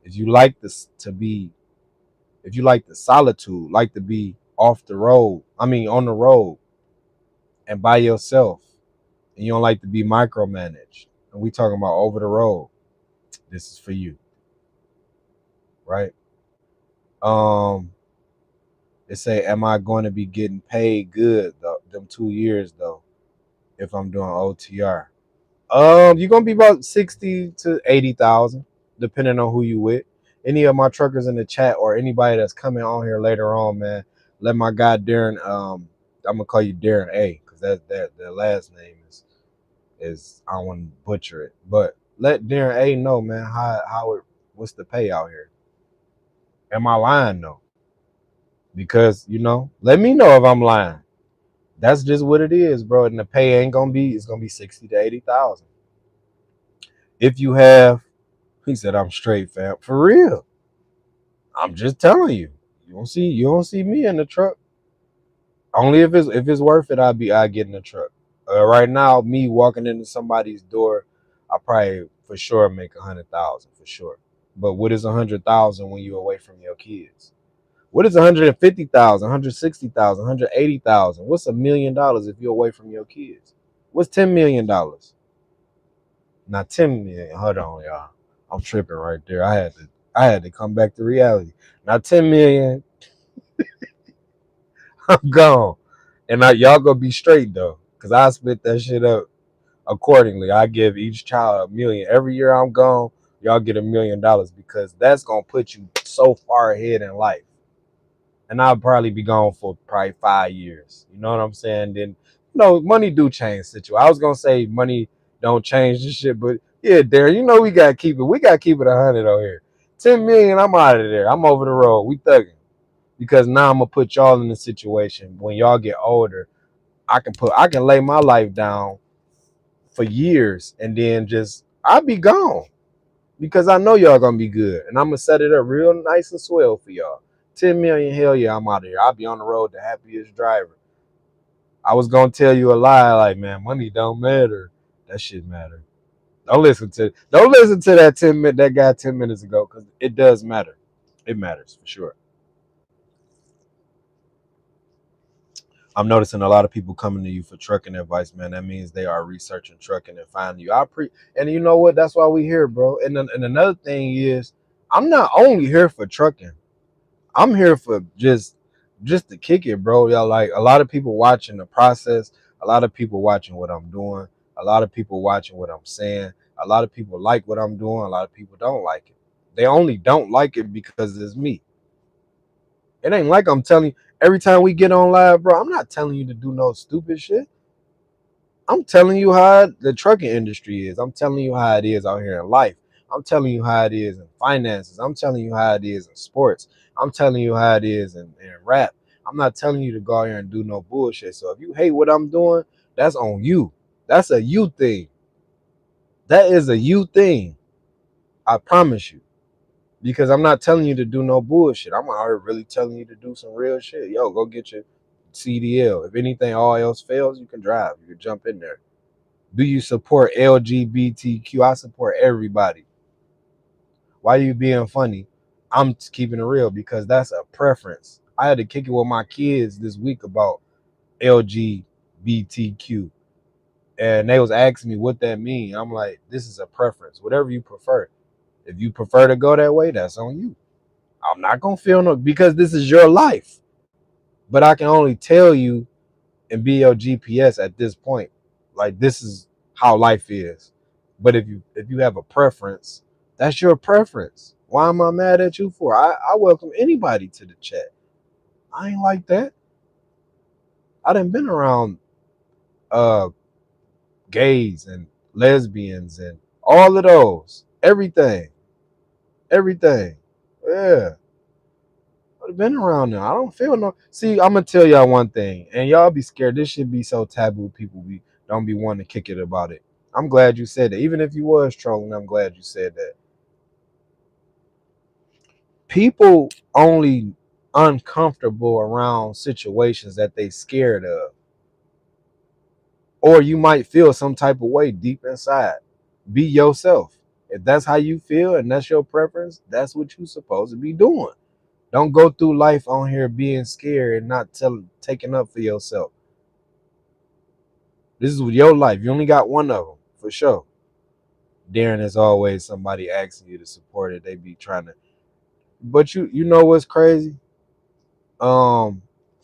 If you like this to be, if you like the solitude, like to be off the road, I mean on the road and by yourself, and you don't like to be micromanaged, and we talking about over the road, this is for you, right? Um, they say, am I going to be getting paid good though, them 2 years though, if I'm doing OTR? You're gonna be about 60 to 80,000, depending on who you with. Any of my truckers in the chat or anybody that's coming on here later on, man, let my guy Darren, I'm gonna call you Darren A, because that their last name is I don't want to butcher it, but let Darren A know, man, what's the pay out here? Am I lying though? Because let me know if I'm lying. That's just what it is, bro. And the pay ain't gonna be, it's gonna be 60 to 80,000. If you have, he said, I'm straight, fam. For real. I'm just telling you. You don't see me in the truck. Only if it's worth it, I get in the truck. Right now, me walking into somebody's door, I probably for sure make 100,000 for sure. But what is 100,000 when you're away from your kids? What is 150,000, 160,000, 180,000? What's $1 million if you're away from your kids? What's $10 million? Not 10 million. Hold on, y'all. I'm tripping right there. I had to come back to reality. Not 10 million. I'm gone. And y'all gonna be straight though. Cause I split that shit up accordingly. I give each child 1 million. Every year I'm gone, y'all get $1 million because that's gonna put you so far ahead in life. And I'll probably be gone for probably 5 years. You know what I'm saying? Then money do change situation. I was gonna say money don't change this shit, but yeah, Darren, we gotta keep it. We gotta keep it 100 over here. 10 million, I'm out of there. I'm over the road. We thugging. Because now I'm gonna put y'all in a situation when y'all get older. I can lay my life down for years and then just I'll be gone because I know y'all gonna be good and I'm gonna set it up real nice and swell for y'all. 10 million, hell yeah, I'm out of here. I'll be on the road the happiest driver. I was gonna tell you a lie like, man, money don't matter. That shit matter. Don't listen to that guy 10 minutes ago because it does matter. It matters for sure. I'm noticing a lot of people coming to you for trucking advice, man. That means they are researching trucking and finding you. And you know what? That's why we here, bro. And another thing is, I'm not only here for trucking. I'm here for just to kick it, bro. Y'all, like a lot of people watching the process. A lot of people watching what I'm doing. A lot of people watching what I'm saying. A lot of people like what I'm doing. A lot of people don't like it. They only don't like it because it's me. It ain't like I'm telling you every time we get on live, bro. I'm not telling you to do no stupid shit. I'm telling you how the trucking industry is. I'm telling you how it is out here in life. I'm telling you how it is in finances. I'm telling you how it is in sports. I'm telling you how it is in rap. I'm not telling you to go out here and do no bullshit. So if you hate what I'm doing, that's on you. That's a you thing. That is a you thing. I promise you. Because I'm not telling you to do no bullshit. I'm out here really telling you to do some real shit. Yo, go get your CDL. If anything, all else fails, you can drive. You can jump in there. Do you support LGBTQ? I support everybody. Why are you being funny? I'm keeping it real because that's a preference. I had to kick it with my kids this week about LGBTQ. And they was asking me what that mean. I'm like, this is a preference. Whatever you prefer. If you prefer to go that way, that's on you. I'm not gonna feel no because this is your life. But I can only tell you and be your GPS at this point. Like this is how life is. But if you have a preference, that's your preference. Why am I mad at you for? I welcome anybody to the chat. I ain't like that. I done been around uh gays and lesbians and all of those. Everything. Everything. Yeah. I've been around now. I don't feel no. See, I'm gonna tell y'all one thing, and y'all be scared. This should be so taboo. People don't be wanting to kick it about it. I'm glad you said that. Even if you was trolling, I'm glad you said that. People only uncomfortable around situations that they scared of, or you might feel some type of way deep inside. Be yourself. If that's how you feel and that's your preference, that's what you're supposed to be doing. Don't go through life on here being scared and not taking up for yourself. This is your life. You only got one of them for sure. Darren is always somebody asking you to support it. They be trying to, but you know what's crazy? Um,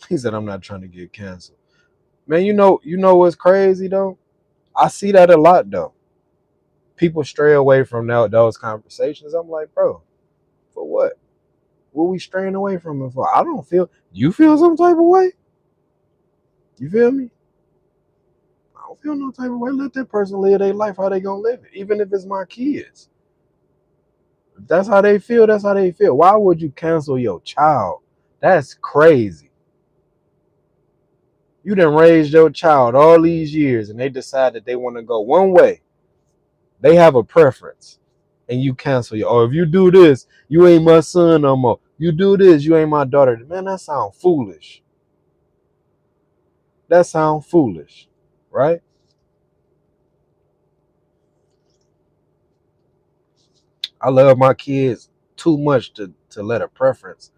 he said I'm not trying to get canceled. Man, you know what's crazy though? I see that a lot though. People stray away from those conversations. I'm like, bro, for what? What we straying away from it for? I don't feel. You feel some type of way? You feel me? I don't feel no type of way. Let that person live their life how they gonna live it, even if it's my kids. If that's how they feel, that's how they feel. Why would you cancel your child? That's crazy. You done raised your child all these years and they decide that they want to go one way. They have a preference. And you cancel your, or if you do this, you ain't my son no more. You do this, you ain't my daughter. Man, that sounds foolish. That sounds foolish, right? I love my kids too much to let a preference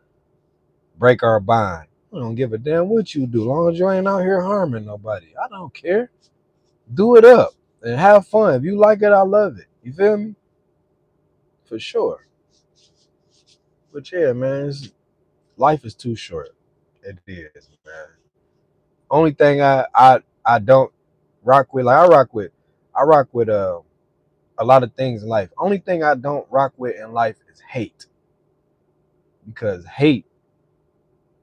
break our bond. I don't give a damn what you do, as long as you ain't out here harming nobody. I don't care. Do it up and have fun. If you like it, I love it. You feel me? For sure. But yeah, man, life is too short. It is, man. Only thing I don't rock with, like I rock with a lot of things in life. Only thing I don't rock with in life is hate. Because hate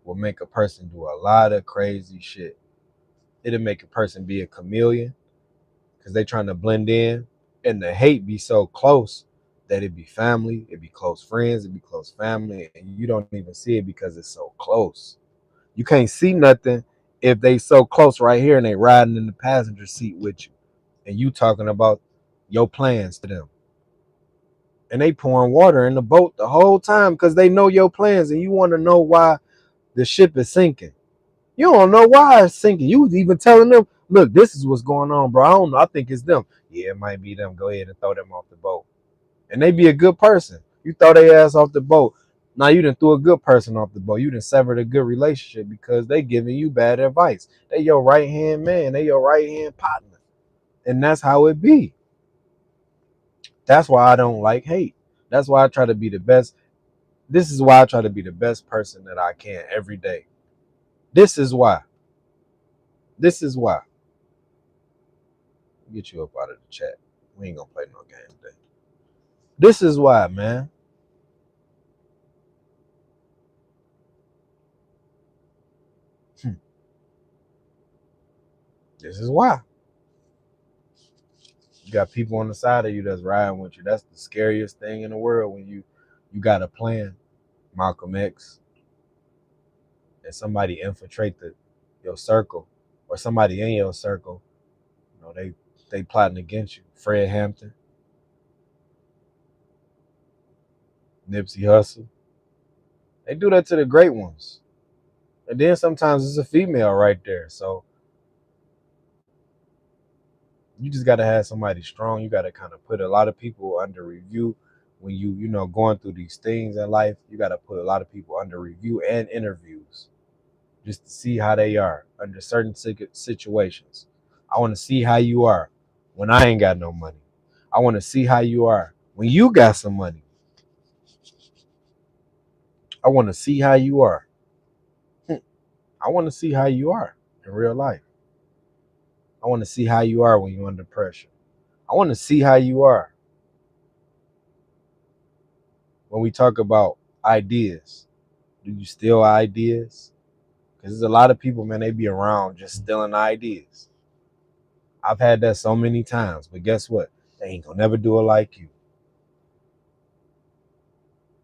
will make a person do a lot of crazy shit. It'll make a person be a chameleon because they trying to blend in. And the hate be so close that it be family, it be close friends, it be close family, and you don't even see it because it's so close. You can't see nothing if they so close right here and they riding in the passenger seat with you, and you talking about your plans to them, and they pouring water in the boat the whole time because they know your plans, and you want to know why the ship is sinking. You don't know why it's sinking. You was even telling them, look, this is what's going on, bro. I don't know. I think it's them. Yeah, it might be them. Go ahead and throw them off the boat. And they be a good person. You throw their ass off the boat. Now you done threw a good person off the boat. You done severed a good relationship because they giving you bad advice. They your right hand man. They your right hand partner. And that's how it be. That's why I don't like hate. That's why I try to be the best. This is why I try to be the best person that I can every day. This is why. This is why. Get you up out of the chat. We ain't gonna play no game today. This is why, man. This is why. You got people on the side of you that's riding with you. That's the scariest thing in the world when you got a plan, Malcolm X, and somebody infiltrate your circle, or somebody in your circle. You know, they plotting against you. Fred Hampton, Nipsey Hussle. They do that to the great ones. And then sometimes it's a female right there. So you just got to have somebody strong. You got to kind of put a lot of people under review when you know going through these things in life. You got to put a lot of people under review and interviews just to see how they are under certain situations. I want to see how you are when I ain't got no money. I want to see how you are when you got some money. I want to see how you are. I want to see how you are in real life. I want to see how you are when you're under pressure. I want to see how you are when we talk about ideas. Do you steal ideas? Because there's a lot of people, man, they be around just stealing ideas. I've had that so many times, but guess what? They ain't gonna never do it like you.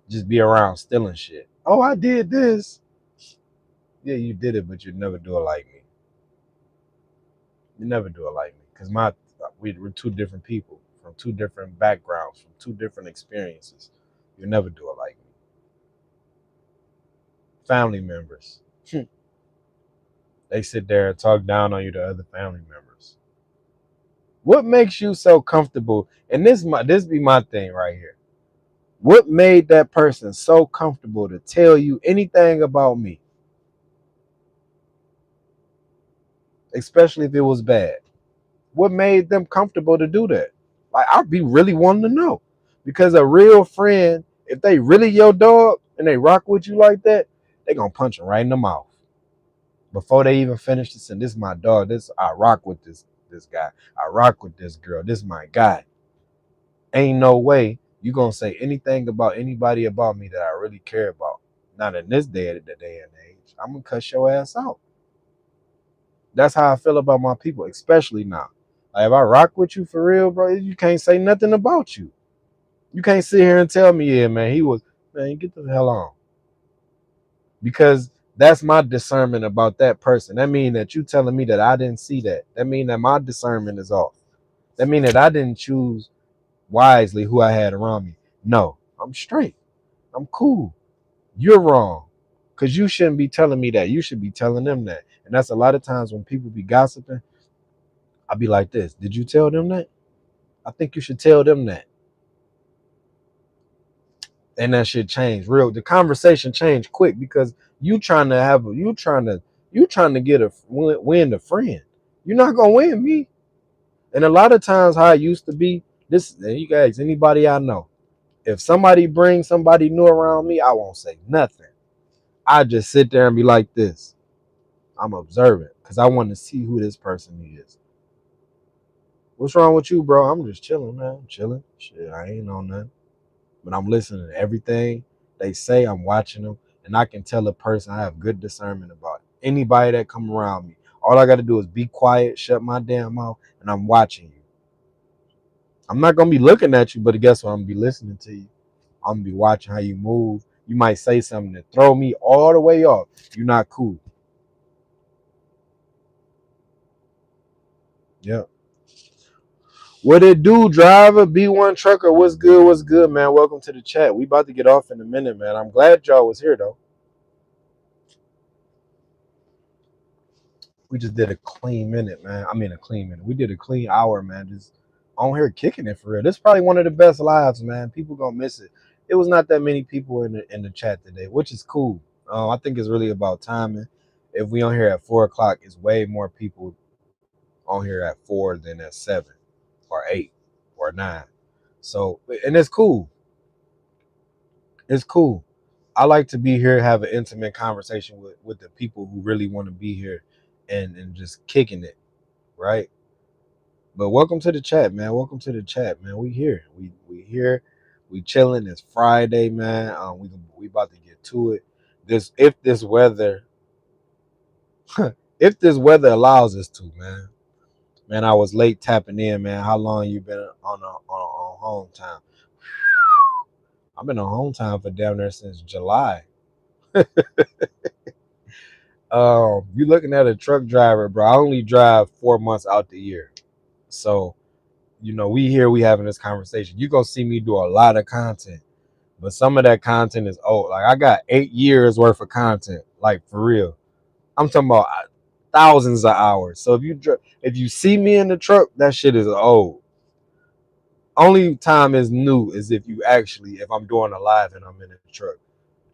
Just be around stealing shit. Oh, I did this. Yeah, you did it, but you'd never do it like me. You never do it like me. Because we're two different people from two different backgrounds, from two different experiences. You never do it like me. Family members. They sit there and talk down on you to other family members. What makes you so comfortable? And this be my thing right here. What made that person so comfortable to tell you anything about me? Especially if it was bad. What made them comfortable to do that? Like, I'd be really wanting to know. Because a real friend, if they really your dog and they rock with you like that, they gonna punch them right in the mouth. Before they even finish this, and this is my dog. I rock with this guy. I rock with this girl. This is my guy. Ain't no way you gonna say anything about anybody about me that I really care about. Not in this day and age. I'm gonna cuss your ass out. That's how I feel about my people, especially now. Like, if I rock with you for real, bro, you can't say nothing about you. You can't sit here and tell me, yeah, man, man, get the hell on. Because That's my discernment about that person. That mean that you telling me that I didn't see that. That mean that my discernment is off. That mean that I didn't choose wisely who I had around me. No, I'm straight. I'm cool. You're wrong. Because you shouldn't be telling me that. You should be telling them that. And that's a lot of times when people be gossiping, I'll be like this. Did you tell them that? I think you should tell them that. And that should change. Real the conversation changed quick because you trying to get a win a friend. You're not gonna win me. And a lot of times how it used to be, this you guys, anybody I know, if somebody brings somebody new around me, I won't say nothing. I just sit there and be like this. I'm observant because I want to see who this person is. What's wrong with you, bro? I'm just chilling, man. I'm chilling. Shit, I ain't on nothing. But I'm listening to everything they say. I'm watching them, and I can tell a person I have good discernment about anybody that come around me. All I got to do is be quiet, shut my damn mouth, and I'm watching you. I'm not gonna be looking at you, but guess what? I'm gonna be listening to you. I'm gonna be watching how you move. You might say something to throw me all the way off. You're not cool. Yep. What it do, driver? B1 trucker. What's good? What's good, man? Welcome to the chat. We about to get off in a minute, man. I'm glad y'all was here though. We just did a clean minute, man. I mean a clean minute. We did a clean hour, man. Just on here kicking it for real. This is probably one of the best lives, man. People gonna miss it. It was not that many people in the chat today, which is cool. I think it's really about timing. If we on here at 4 o'clock, it's way more people on here at 4 than at 7 or 8 or 9. So, and it's cool. It's cool. I like to be here, have an intimate conversation with the people who really want to be here and just kicking it, right? But welcome to the chat, man. Welcome to the chat, man. We here. We here. We chilling. It's Friday, man. We about to get to it. This if this weather if this weather allows us to, man. Man, I was late tapping in, man. How long you been on home time? I've been on home time for down there since July. You looking at a truck driver, bro. I only drive 4 months out the year. So, we having this conversation. You're gonna see me do a lot of content, but some of that content is old. Like I got 8 years worth of content, like for real. I'm talking about thousands of hours. So if you see me in the truck, that shit is old. Only time is new is if I'm doing a live and I'm in the truck,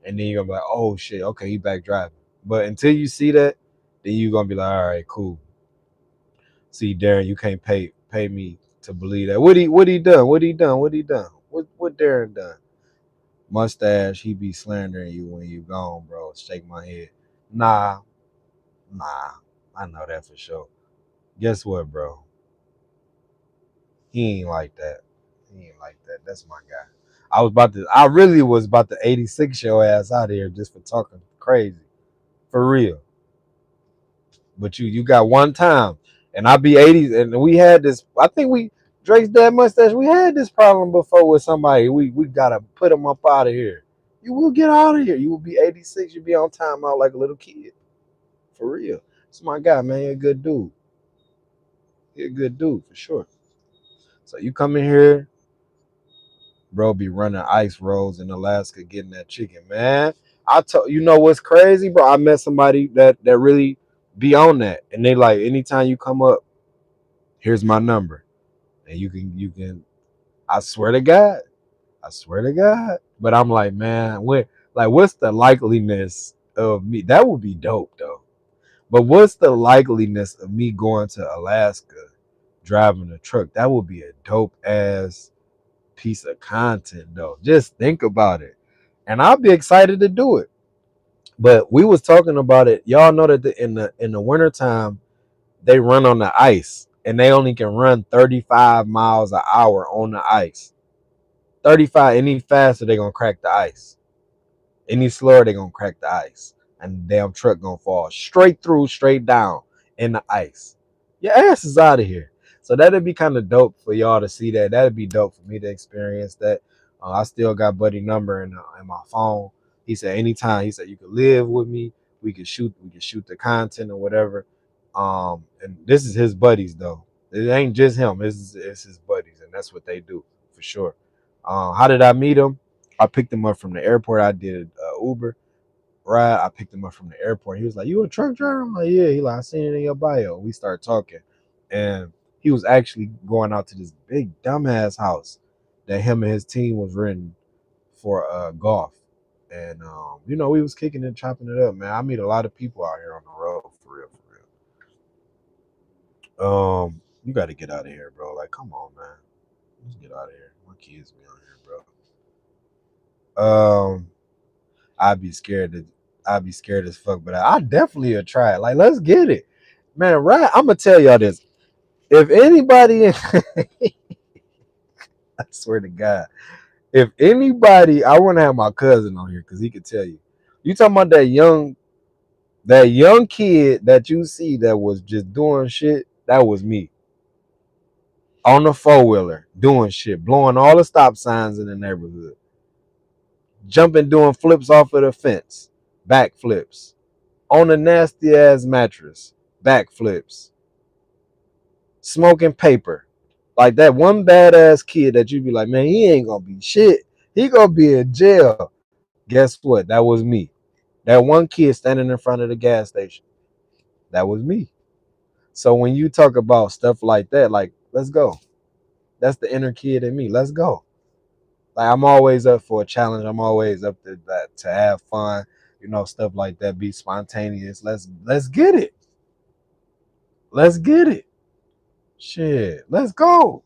and then you're gonna be like, oh shit, okay, he back driving. But until you see that, then you're gonna be like, all right, cool. See, Darren, you can't pay me to believe that. What he done? What he done? What he done? What Darren done? Mustache, he be slandering you when you gone, bro. Shake my head. Nah, I know that for sure. Guess what, bro? He ain't like that. He ain't like that. That's my guy. I really was about to 86 your ass out here just for talking crazy. For real. But you got one time. And I be 80s. And we had this, I think Drake's dad mustache, we had this problem before with somebody. We gotta put him up out of here. You will get out of here. You will be 86. You'll be on time out like a little kid. For real. It's my guy, man. You're a good dude. You're a good dude for sure. So you come in here, bro, be running ice roads in Alaska getting that chicken, man. You know what's crazy, bro? I met somebody that really be on that. And they like, anytime you come up, here's my number. And you can I swear to God. I swear to God. But I'm like, man, what's the likeliness of me? That would be dope though. But what's the likeliness of me going to Alaska driving a truck? That would be a dope ass piece of content though. Just think about it. And I'll be excited to do it. But we was talking about it. Y'all know that in the wintertime, they run on the ice and they only can run 35 miles an hour on the ice. 35, any faster, they're gonna crack the ice. Any slower, they're gonna crack the ice. And the damn truck gonna fall straight through, straight down in the ice. Your ass is out of here. So that'd be kind of dope for y'all to see that. That'd be dope for me to experience that. I still got Buddy number in my phone. He said anytime. He said you could live with me. we could shoot the content or whatever. And this is his buddies though. It ain't just him. It's his buddies, and that's what they do for sure. How did I meet him? I picked him up from the airport. I did Uber ride. I picked him up from the airport. He was like, "You a truck driver?" I'm like, "Yeah." He like, "I seen it in your bio." We started talking, and he was actually going out to this big dumbass house that him and his team was renting for golf. And we was kicking and chopping it up, man. I meet a lot of people out here on the road, for real, for real. You got to get out of here, bro. Like, come on, man. Let's get out of here. My kids be out here, bro. I'd be scared to, I'd be scared as fuck, but I definitely would try it. Like, let's get it, man. Right? I'm gonna tell y'all this. If anybody, I swear to God, if anybody, I want to have my cousin on here because he could tell you. You talking about that young kid that you see that was just doing shit? That was me on the 4-wheeler doing shit, blowing all the stop signs in the neighborhood, jumping, doing flips off of the fence, back flips on a nasty ass mattress, back flips, smoking paper. Like that one badass kid that you be like, man, he ain't gonna be shit. He gonna be in jail. Guess what? That was me. That one kid standing in front of the gas station. That was me. So when you talk about stuff like that, like, let's go. That's the inner kid in me. Let's go. Like, I'm always up for a challenge. I'm always up to that, to have fun, stuff like that. Be spontaneous. Let's get it. Let's get it. Shit. Let's go.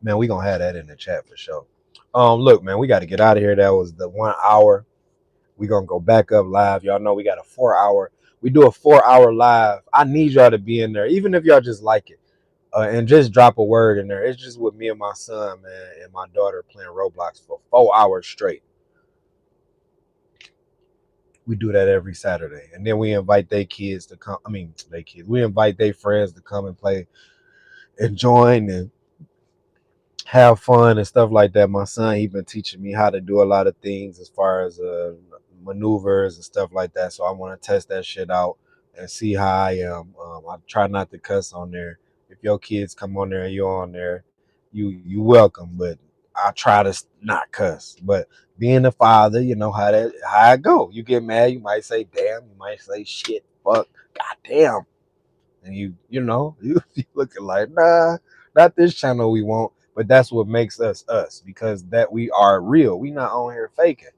Man, we gonna have that in the chat for sure. Look, man, we got to get out of here. That was the 1 hour. We gonna go back up live. Y'all know we got a 4 hour. We do a 4 hour live. I need y'all to be in there, even if y'all just like it. And just drop a word in there. It's just with me and my son, man, and my daughter playing Roblox for 4 hours straight. We do that every Saturday, and then we invite their kids to come. I mean, they kids. We invite their friends to come and play and join and have fun and stuff like that. My son, he been teaching me how to do a lot of things as far as maneuvers and stuff like that. So I want to test that shit out and see how I am. I try not to cuss on there. If your kids come on there and you're on there, you welcome. But I try to not cuss. But being a father, you know how it go. You get mad, you might say damn, you might say shit, fuck, goddamn, and you looking like, nah, not this channel we want. But that's what makes us us, because that we are real. We not on here faking.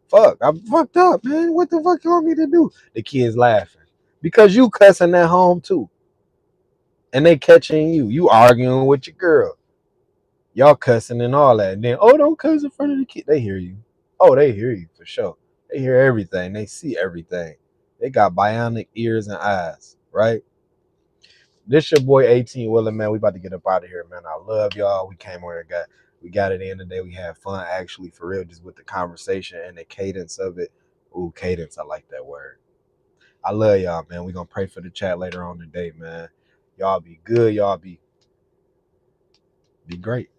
Fuck, I'm fucked up, man. What the fuck you want me to do? The kids laughing because you cussing at home too, and they catching you. You arguing with your girl. Y'all cussing and all that. And then, oh, don't cuss in front of the kid. They hear you. Oh, they hear you for sure. They hear everything. They see everything. They got bionic ears and eyes, right? This your boy 8TeenWilln, man. We about to get up out of here, man. I love y'all. We came on here, we got it in today. We had fun, actually, for real, just with the conversation and the cadence of it. Ooh, cadence. I like that word. I love y'all, man. We gonna pray for the chat later on today, man. Y'all be good. Y'all be great.